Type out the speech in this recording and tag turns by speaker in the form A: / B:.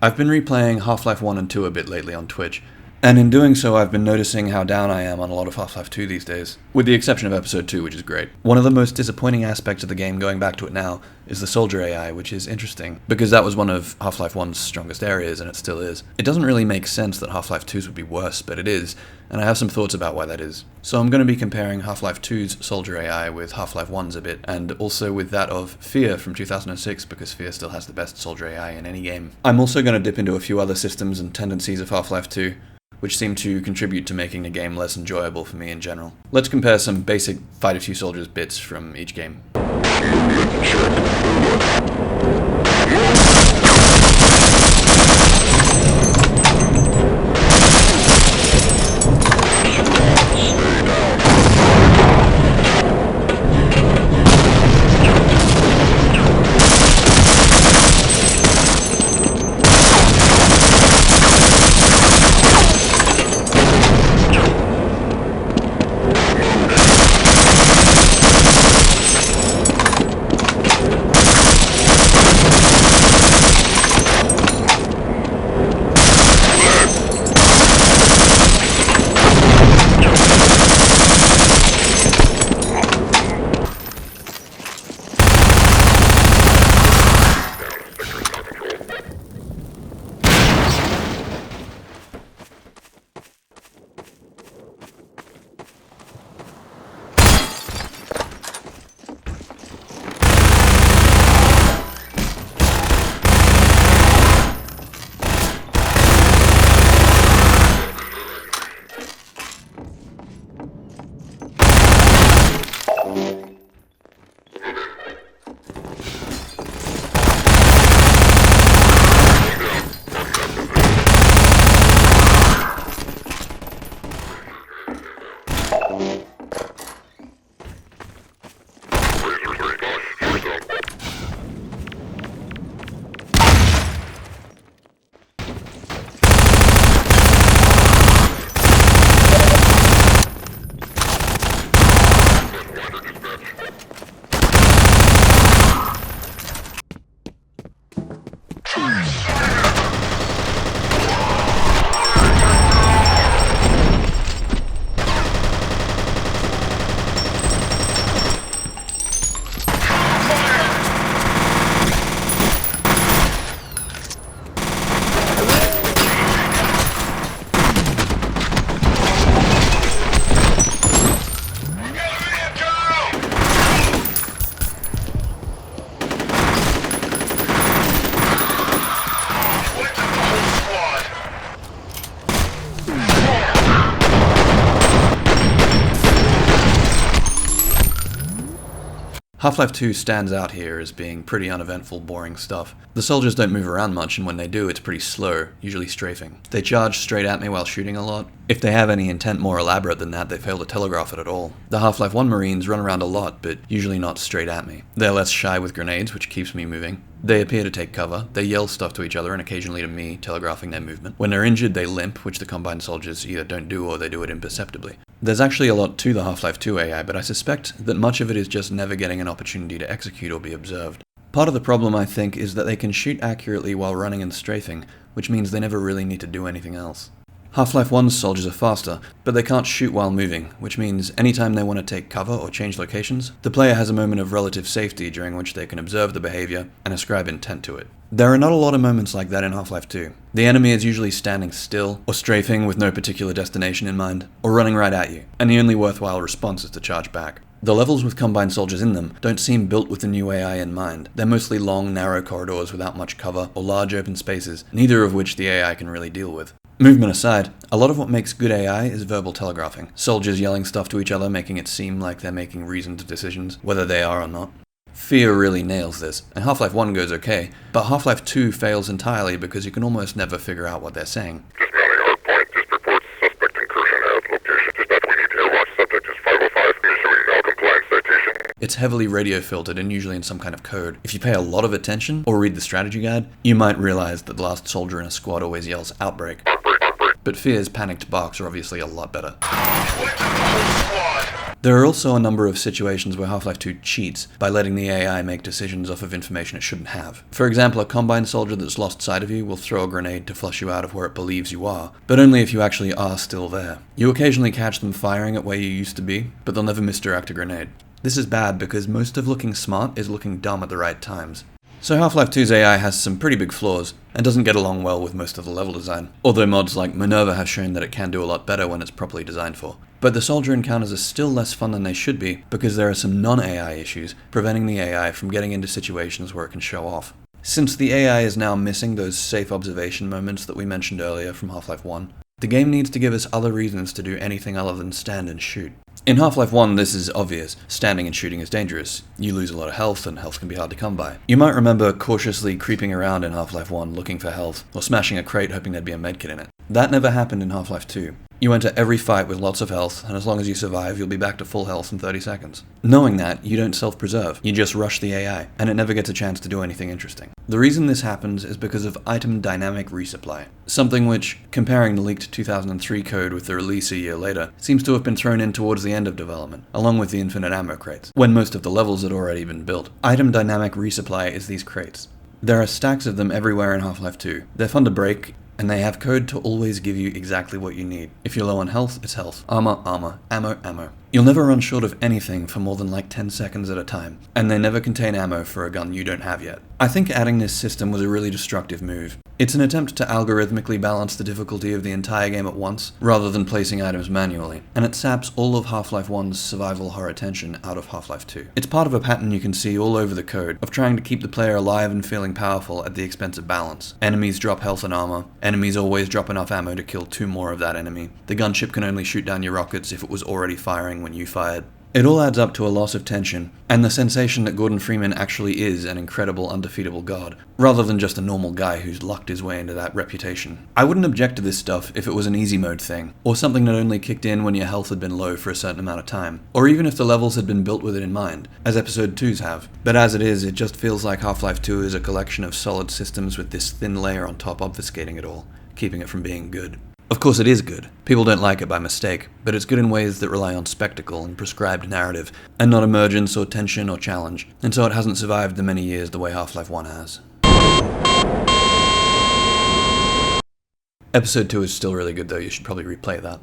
A: I've been replaying Half-Life 1 and 2 a bit lately on Twitch, and in doing so I've been noticing how down I am on a lot of Half-Life 2 these days, with the exception of Episode 2, which is great. One of the most disappointing aspects of the game, going back to it now, is the soldier AI, which is interesting, because that was one of Half-Life 1's strongest areas, and it still is. It doesn't really make sense that Half-Life 2's would be worse, but it is, and I have some thoughts about why that is. So I'm going to be comparing Half-Life 2's soldier AI with Half-Life 1's a bit, and also with that of Fear from 2006, because Fear still has the best soldier AI in any game. I'm also going to dip into a few other systems and tendencies of Half-Life 2, which seem to contribute to making the game less enjoyable for me in general. Let's compare some basic Fight a Few Soldiers bits from each game. Half-Life 2 stands out here as being pretty uneventful, boring stuff. The soldiers don't move around much, and when they do, it's pretty slow, usually strafing. They charge straight at me while shooting a lot. If they have any intent more elaborate than that, they fail to telegraph it at all. The Half-Life 1 Marines run around a lot, but usually not straight at me. They're less shy with grenades, which keeps me moving. They appear to take cover, they yell stuff to each other and occasionally to me, telegraphing their movement. When they're injured, they limp, which the Combined soldiers either don't do or they do it imperceptibly. There's actually a lot to the Half-Life 2 AI, but I suspect that much of it is just never getting an opportunity to execute or be observed. Part of the problem, I think, is that they can shoot accurately while running and strafing, which means they never really need to do anything else. Half-Life 1's soldiers are faster, but they can't shoot while moving, which means anytime they want to take cover or change locations, the player has a moment of relative safety during which they can observe the behavior and ascribe intent to it. There are not a lot of moments like that in Half-Life 2. The enemy is usually standing still, or strafing with no particular destination in mind, or running right at you, and the only worthwhile response is to charge back. The levels with Combined soldiers in them don't seem built with the new AI in mind. They're mostly long, narrow corridors without much cover, or large open spaces, neither of which the AI can really deal with. Movement aside, a lot of what makes good AI is verbal telegraphing. Soldiers yelling stuff to each other, making it seem like they're making reasoned decisions, whether they are or not. Fear really nails this, and Half-Life 1 goes okay, but Half-Life 2 fails entirely because you can almost never figure out what they're saying.
B: Just mounting hard point, just reports suspect incursion at location. Dispatch, we need to watch subject is 505, issuing non-compliant citation.
A: It's heavily radio filtered and usually in some kind of code. If you pay a lot of attention, or read the strategy guide, you might realize that the last soldier in a squad always yells outbreak. But Fear's panicked barks are obviously a lot better. There are also a number of situations where Half-Life 2 cheats by letting the AI make decisions off of information it shouldn't have. For example, a Combine soldier that's lost sight of you will throw a grenade to flush you out of where it believes you are, but only if you actually are still there. You occasionally catch them firing at where you used to be, but they'll never misdirect a grenade. This is bad because most of looking smart is looking dumb at the right times. So Half-Life 2's AI has some pretty big flaws, and doesn't get along well with most of the level design, although mods like Minerva have shown that it can do a lot better when it's properly designed for. But the soldier encounters are still less fun than they should be, because there are some non-AI issues preventing the AI from getting into situations where it can show off. Since the AI is now missing those safe observation moments that we mentioned earlier from Half-Life 1, the game needs to give us other reasons to do anything other than stand and shoot. In Half-Life 1, this is obvious. Standing and shooting is dangerous. You lose a lot of health, and health can be hard to come by. You might remember cautiously creeping around in Half-Life 1 looking for health, or smashing a crate hoping there'd be a medkit in it. That never happened in Half-Life 2. You enter every fight with lots of health, and as long as you survive, you'll be back to full health in 30 seconds. Knowing that, you don't self-preserve. You just rush the AI, and it never gets a chance to do anything interesting. The reason this happens is because of item dynamic resupply, something which, comparing the leaked 2003 code with the release a year later, seems to have been thrown in towards the end of development, along with the infinite ammo crates, when most of the levels had already been built. Item dynamic resupply is these crates. There are stacks of them everywhere in Half-Life 2. They're fun to break, and they have code to always give you exactly what you need. If you're low on health, it's health. Armor, armor. Ammo, ammo. You'll never run short of anything for more than like 10 seconds at a time, and they never contain ammo for a gun you don't have yet. I think adding this system was a really destructive move. It's an attempt to algorithmically balance the difficulty of the entire game at once, rather than placing items manually, and it saps all of Half-Life 1's survival horror tension out of Half-Life 2. It's part of a pattern you can see all over the code, of trying to keep the player alive and feeling powerful at the expense of balance. Enemies drop health and armor. Enemies always drop enough ammo to kill 2 more of that enemy. The gunship can only shoot down your rockets if it was already firing when you fired. It all adds up to a loss of tension, and the sensation that Gordon Freeman actually is an incredible, undefeatable god, rather than just a normal guy who's lucked his way into that reputation. I wouldn't object to this stuff if it was an easy mode thing, or something that only kicked in when your health had been low for a certain amount of time, or even if the levels had been built with it in mind, as Episode 2's have. But as it is, it just feels like Half-Life 2 is a collection of solid systems with this thin layer on top obfuscating it all, keeping it from being good. Of course it is good. People don't like it by mistake, but it's good in ways that rely on spectacle and prescribed narrative, and not emergence or tension or challenge, and so it hasn't survived the many years the way Half-Life 1 has. Episode 2 is still really good though, you should probably replay that.